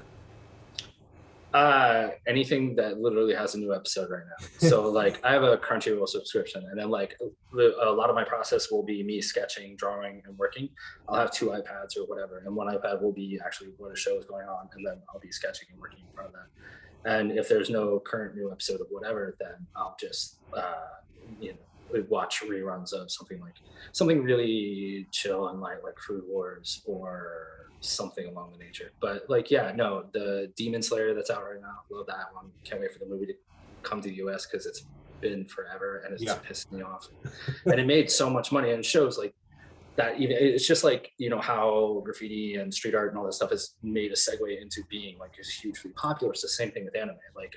Speaker 2: Anything that literally has a new episode right now. So like I have a Crunchyroll subscription, and then like a lot of my process will be me sketching, drawing, and working. I'll have 2 iPads or whatever, and one iPad will be actually what a show is going on, and then I'll be sketching and working in front of that. And if there's no current new episode of whatever, then I'll just watch reruns of something really chill and light, like Food Wars or something along the nature. But like the Demon Slayer that's out right now, love that one. Can't wait for the movie to come to the US because it's been forever and it's just pissed me off. And it made so much money, and it shows like that. Even it's just like how graffiti and street art and all that stuff has made a segue into being like is hugely popular. It's the same thing with anime. Like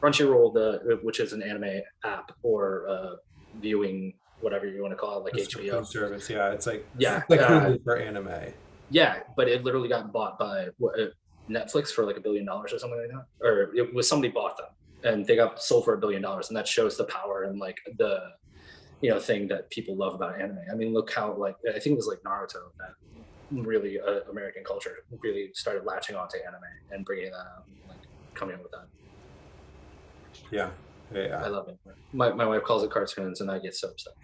Speaker 2: Crunchyroll, which is an anime app or viewing, whatever you want to call it, like HBO
Speaker 1: service. It's like Hulu for anime.
Speaker 2: Yeah, but it literally got bought by Netflix for like $1 billion or something like that, or it was somebody bought them and they got sold for $1 billion, and that shows the power and like the thing that people love about anime. I mean, look how like I think it was like Naruto that really American culture really started latching onto anime and bringing that out, and, like coming up with that.
Speaker 1: Yeah.
Speaker 2: I love it. My wife calls it cartoons, and I get so upset.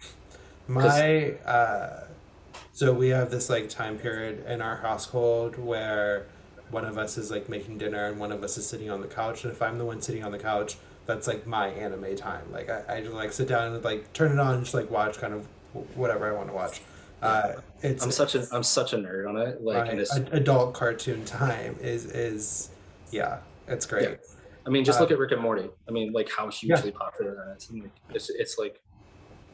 Speaker 1: So we have this like time period in our household where one of us is like making dinner and one of us is sitting on the couch. And if I'm the one sitting on the couch, that's like my anime time. Like I just like sit down and like turn it on and just like watch kind of whatever I want to watch. I'm
Speaker 2: such a nerd on it. Like
Speaker 1: adult cartoon time is it's great.
Speaker 2: Yeah. I mean, just look at Rick and Morty. I mean, like how hugely popular that is. And, like, it's like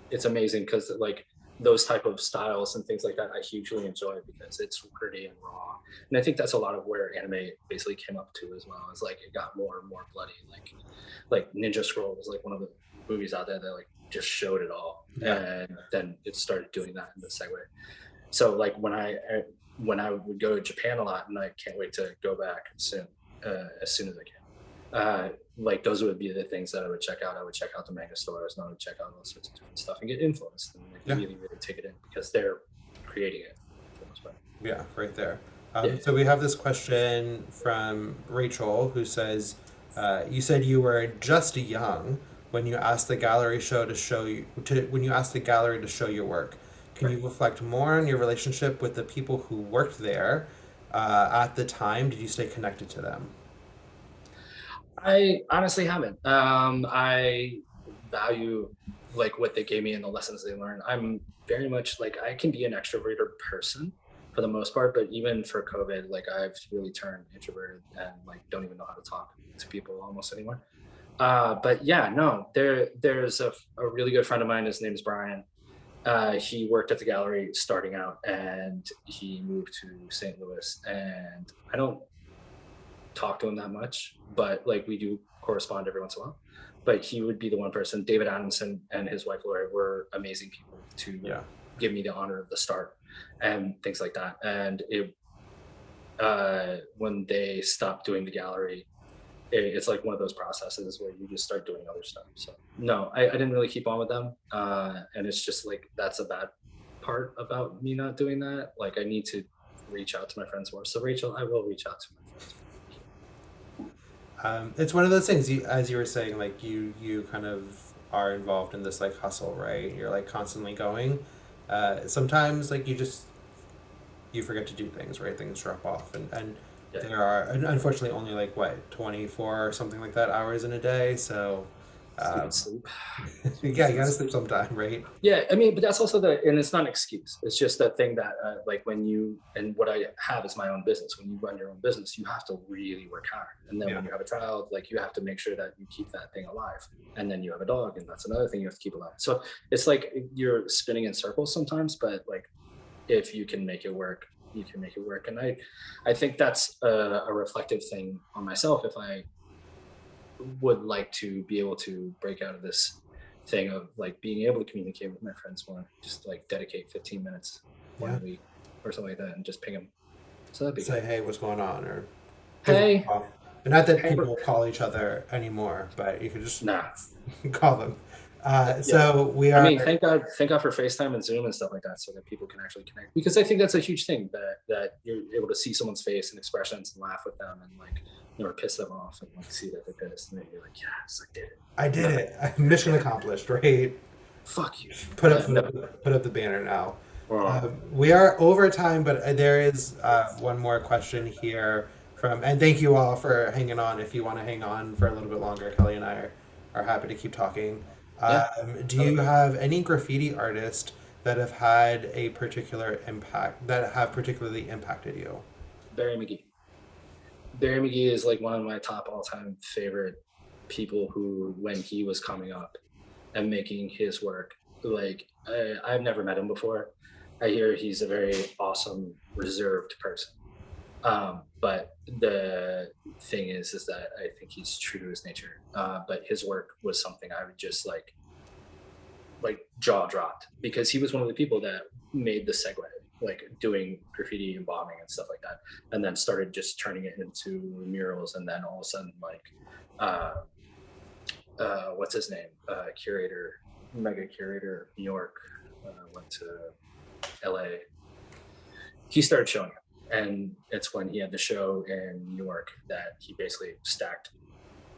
Speaker 2: it's amazing because like those type of styles and things like that I hugely enjoy because it's gritty and raw. And I think that's a lot of where anime basically came up to as well. It's like it got more and more bloody. Like Ninja Scroll was like one of the movies out there that like just showed it all. And then it started doing that in the segue. So like when I would go to Japan a lot, and I can't wait to go back soon, as soon as I can. Like those would be the things that I would check out. I would check out the manga stores, and I would check out all sorts of different stuff and get influenced and like really take it in because they're creating it for the most part. Yeah,
Speaker 1: right there. So we have this question from Rachel who says, you said you were just young when you asked the gallery to show your work. Can you reflect more on your relationship with the people who worked there at the time? Did you stay connected to them?
Speaker 2: I honestly haven't. I value like what they gave me and the lessons they learned. I'm very much like I can be an extroverted person for the most part, but even for COVID, like I've really turned introverted and like don't even know how to talk to people almost anymore. But yeah, no, there's a really good friend of mine. His name is Brian. He worked at the gallery starting out, and he moved to St. Louis. And talk to him that much, but like we do correspond every once in a while. But he would be the one person. David Adamson and his wife Lori were amazing people to give me the honor of the start and things like that. And it when they stopped doing the gallery, it's like one of those processes where you just start doing other stuff. So no, I didn't really keep on with them, and it's just like that's a bad part about me not doing that. Like I need to reach out to my friends more. So Rachel, I will reach out to my friends.
Speaker 1: It's one of those things. You, as you were saying, like you kind of are involved in this like hustle, right? You're like constantly going. Sometimes like you forget to do things, right? Things drop off, and
Speaker 2: Yeah.
Speaker 1: there are unfortunately only like what 24 or something like that hours in a day. So
Speaker 2: Sleep.
Speaker 1: yeah, you gotta sleep sometime, right?
Speaker 2: Yeah, I mean, but that's also and it's not an excuse. It's just that thing that, like, when and what I have is my own business. When you run your own business, you have to really work hard. And then
Speaker 1: Yeah.
Speaker 2: when you have a child, like, you have to make sure that you keep that thing alive. And then you have a dog, and that's another thing you have to keep alive. So it's like you're spinning in circles sometimes, but like, if you can make it work, you can make it work. And I think that's a reflective thing on myself. If I would like to be able to break out of this thing of like being able to communicate with my friends more, just like dedicate 15 minutes one
Speaker 1: Yeah.
Speaker 2: week or something like that and just ping them. So that'd be
Speaker 1: Say,
Speaker 2: good.
Speaker 1: hey, what's going on, or give them a
Speaker 2: Hey,
Speaker 1: call. And not that
Speaker 2: hey, bro.
Speaker 1: people call each other anymore, but you could just
Speaker 2: Nah.
Speaker 1: call them.
Speaker 2: Yeah.
Speaker 1: So we
Speaker 2: I
Speaker 1: are.
Speaker 2: mean, thank God for FaceTime and Zoom and stuff like that, so that people can actually connect. Because I think that's a huge thing that you're able to see someone's face and expressions and laugh with them and like, or piss them off and like see that they're pissed and then you're like, yes, I did it.
Speaker 1: I did it. Mission accomplished, right?
Speaker 2: Fuck you.
Speaker 1: Put up
Speaker 2: Yeah, no.
Speaker 1: put up the banner now.
Speaker 2: Oh,
Speaker 1: We are over time, but there is one more question here from, and thank you all for hanging on. If you want to hang on for a little bit longer, Kelly and I are happy to keep talking.
Speaker 2: yeah.
Speaker 1: Do you have any graffiti artists that have had a particular impact, that have particularly impacted you?
Speaker 2: Barry McGee. Barry McGee is like one of my top all-time favorite people who, when he was coming up and making his work, like I've never met him before. I hear he's a very awesome, reserved person. But the thing is that I think he's true to his nature. But his work was something I would just like jaw dropped because he was one of the people that made the segue, like doing graffiti and bombing and stuff like that, and then started just turning it into murals, and then all of a sudden like uh, what's his name, curator, mega curator of New York, went to LA. He started showing up, and it's when he had the show in New York that he basically stacked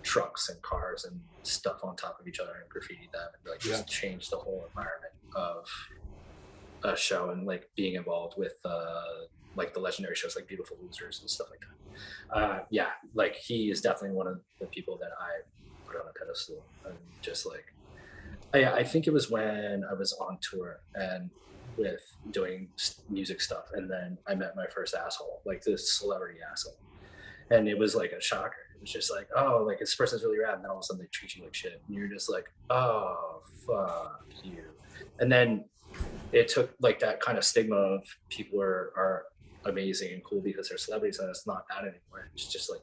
Speaker 2: trucks and cars and stuff on top of each other and graffiti them and like just changed the whole environment of a show and like being involved with like the legendary shows like Beautiful Losers and stuff like that. Yeah, like he is definitely one of the people that I put on a pedestal. And just like I think it was when I was on tour and with doing music stuff, and then I met my first asshole, like this celebrity asshole, and it was like a shocker. It was just like, oh, like this person's really rad, and then all of a sudden they treat you like shit, and you're just like, oh, fuck you. And then it took like that kind of stigma of people are amazing and cool because they're celebrities, and it's not that anymore. It's just like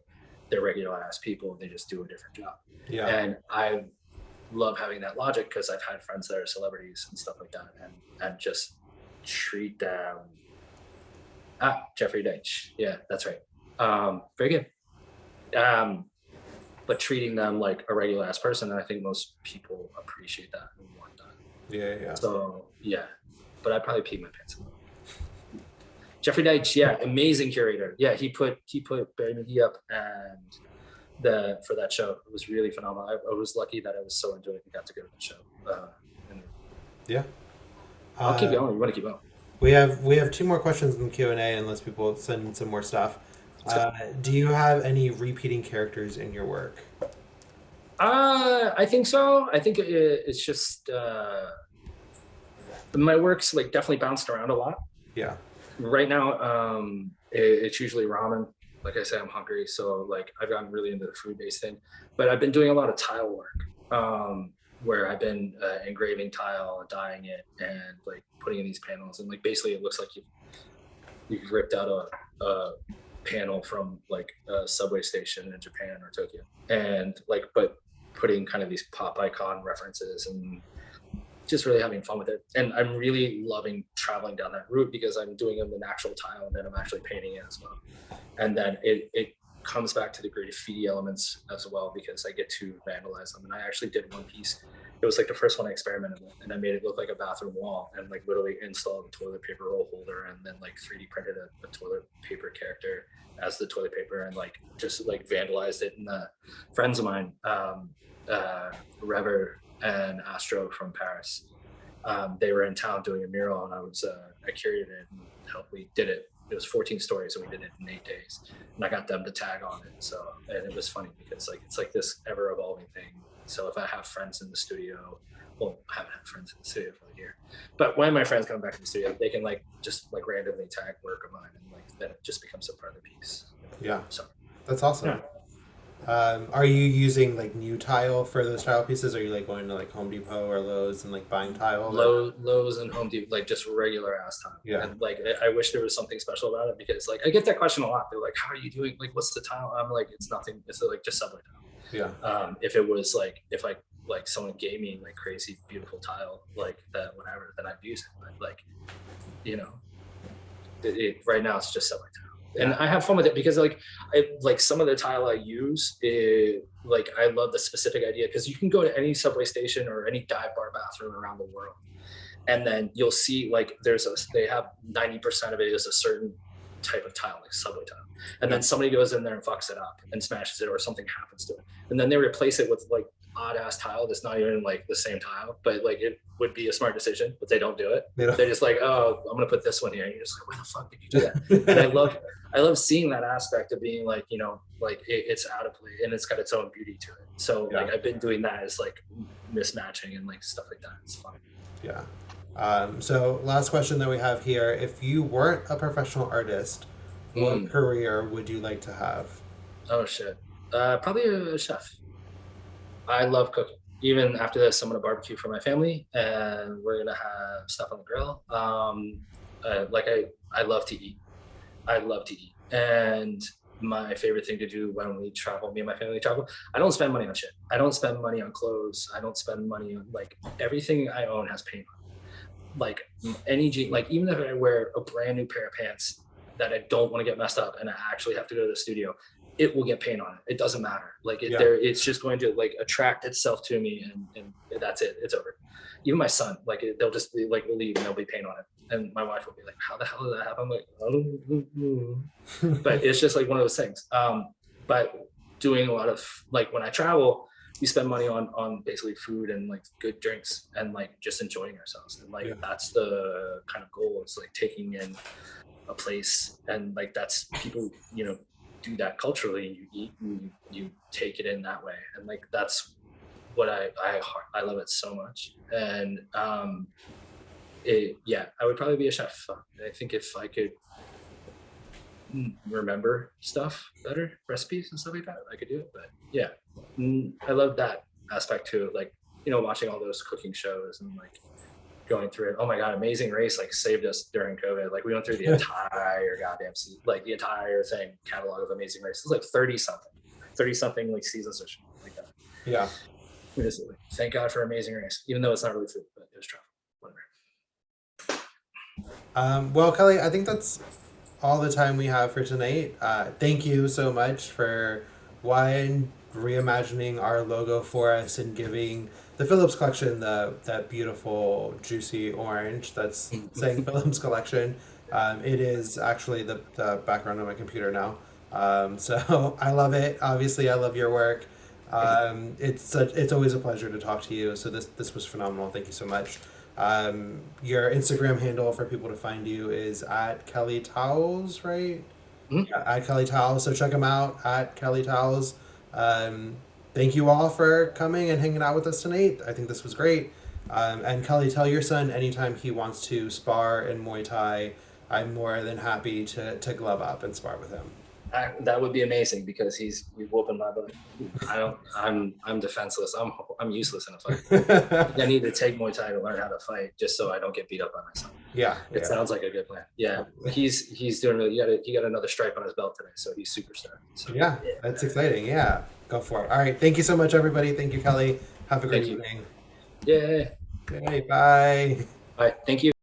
Speaker 2: they're regular ass people. They just do a different job.
Speaker 1: Yeah.
Speaker 2: And I love having that logic because I've had friends that are celebrities and stuff like that, and just treat them. Jeffrey Deitch. Yeah, that's right. Very good. But treating them like a regular ass person, and I think most people appreciate that and want that.
Speaker 1: Yeah.
Speaker 2: So yeah, but I'd probably pee my pants a little. Jeffrey Deitch, yeah, amazing curator. Yeah, he put Barry McGee up and for that show. It was really phenomenal. I was lucky that I was so into it and got to go to the show.
Speaker 1: Yeah.
Speaker 2: I'll keep going. You want to keep going?
Speaker 1: We have two more questions in the Q&A unless people send some more stuff. Do you have any repeating characters in your work?
Speaker 2: I think so. I think it's just my work's like definitely bounced around a lot.
Speaker 1: Yeah.
Speaker 2: Right now, it's usually ramen. Like I say, I'm hungry, so like I've gotten really into the food-based thing. But I've been doing a lot of tile work, where I've been engraving tile, dyeing it, and like putting in these panels. And like basically, it looks like you've ripped out a panel from like a subway station in Japan or Tokyo, and like, but putting kind of these pop icon references and just really having fun with it. And I'm really loving traveling down that route because I'm doing it in the natural tile and then I'm actually painting it as well. And then it comes back to the graffiti elements as well because I get to vandalize them. And I actually did one piece. It was like the first one I experimented with, and I made it look like a bathroom wall and like literally installed a toilet paper roll holder and then like 3D printed a toilet paper character as the toilet paper and like just like vandalized it. And friends of mine, Rever and Astro from Paris, they were in town doing a mural, and I curated it and helped. We did it. It was 14 stories, and we did it in 8 days. And I got them to tag on it. So, and it was funny because like it's like this ever evolving thing. So if I have friends in the studio, well, I haven't had friends in the studio for a year, but when my friends come back to the studio, they can like just like randomly tag work of mine, and like then it just becomes a part of the piece.
Speaker 1: Yeah,
Speaker 2: so
Speaker 1: that's awesome.
Speaker 2: Yeah.
Speaker 1: Are you using like new tile for those tile pieces? Are you like going to like Home Depot or Lowe's and like buying tile?
Speaker 2: Lowe's and Home Depot, like just regular ass tile.
Speaker 1: Yeah.
Speaker 2: And like I wish there was something special about it because like I get that question a lot. They're like, "How are you doing? Like, what's the tile?" I'm like, "It's nothing. It's like just subway tile."
Speaker 1: Yeah.
Speaker 2: If it was like if I like someone gave me like crazy beautiful tile like that, whatever, then I'd use it. But like, you know, right now it's just subway tile. And I have fun with it because like some of the tile I use like I love the specific idea because you can go to any subway station or any dive bar bathroom around the world and then you'll see like they have 90% of it is a certain type of tile, like subway tile, and then somebody goes in there and fucks it up and smashes it or something happens to it, and then they replace it with like odd ass tile that's not even like the same tile, but like it would be a smart decision, but they don't do it. They're just like, "Oh, I'm gonna put this one here," and you're just like, "Why the fuck did you do that?" And I love seeing that aspect of being like, you know, like it's out of place and it's got its own beauty to it. So like I've been doing that as like mismatching and like stuff like that. It's fun.
Speaker 1: Yeah. So last question that we have here: if you weren't a professional artist, what career would you like to have?
Speaker 2: Oh shit, probably a chef. I love cooking. Even after this, I'm gonna barbecue for my family, and we're gonna have stuff on the grill. I love to eat. I love to eat, and my favorite thing to do when we travel, me and my family travel, I don't spend money on shit. I don't spend money on clothes. I don't spend money on like everything I own has paint on it. Like like even if I wear a brand new pair of pants that I don't want to get messed up and I actually have to go to the studio, it will get paint on it. It doesn't matter. Like it's just going to like attract itself to me, and that's it. It's over. Even my son, like they'll just be like, we'll leave and there'll be paint on it. And my wife will be like, "How the hell did that happen?" I'm like, "I don't know." But it's just like one of those things. But doing a lot of like when I travel, we spend money on basically food and like good drinks and like just enjoying ourselves. And like that's the kind of goal. It's like taking in a place and like that's people, you know, do that culturally. You eat and you take it in that way. And like that's what I love it so much. And I would probably be a chef. I think if I could remember stuff better, recipes and stuff like that, I could do it. But yeah, I love that aspect too. Like, you know, watching all those cooking shows and like going through it. Oh my God, Amazing Race like saved us during COVID. Like we went through the entire goddamn like the entire thing catalog of Amazing Race. It's like 30 something like seasons or something like that.
Speaker 1: Yeah.
Speaker 2: Thank God for Amazing Race, even though it's not really food, but it was travel. Whatever.
Speaker 1: Well, Kelly, I think that's all the time we have for tonight. Thank you so much for reimagining our logo for us and giving the Phillips collection that beautiful juicy orange that's saying Phillips collection. It is actually the background on my computer now. So I love it. Obviously, I love your work. It's always a pleasure to talk to you. So this was phenomenal. Thank you so much. Your Instagram handle for people to find you is at Kelly Towles, right? Yeah, at Kelly Towles. So check them out at Kelly Towles. Thank you all for coming and hanging out with us tonight. I think this was great. And Kelly, tell your son anytime he wants to spar in Muay Thai, I'm more than happy to glove up and spar with him.
Speaker 2: That would be amazing because he's whooping my butt. I'm defenseless. I'm useless in a fight. I need to take Muay Thai to learn how to fight just so I don't get beat up by myself.
Speaker 1: Yeah,
Speaker 2: It
Speaker 1: yeah.
Speaker 2: sounds like a good plan. Yeah, he's doing really. He got another stripe on his belt today, so he's superstar. So
Speaker 1: Yeah, that's exciting. Yeah, go for it. All right. Thank you so much, everybody. Thank you, Kelly. Have a great
Speaker 2: thank you.
Speaker 1: evening.
Speaker 2: Yeah.
Speaker 1: Okay, bye.
Speaker 2: Bye. Thank you.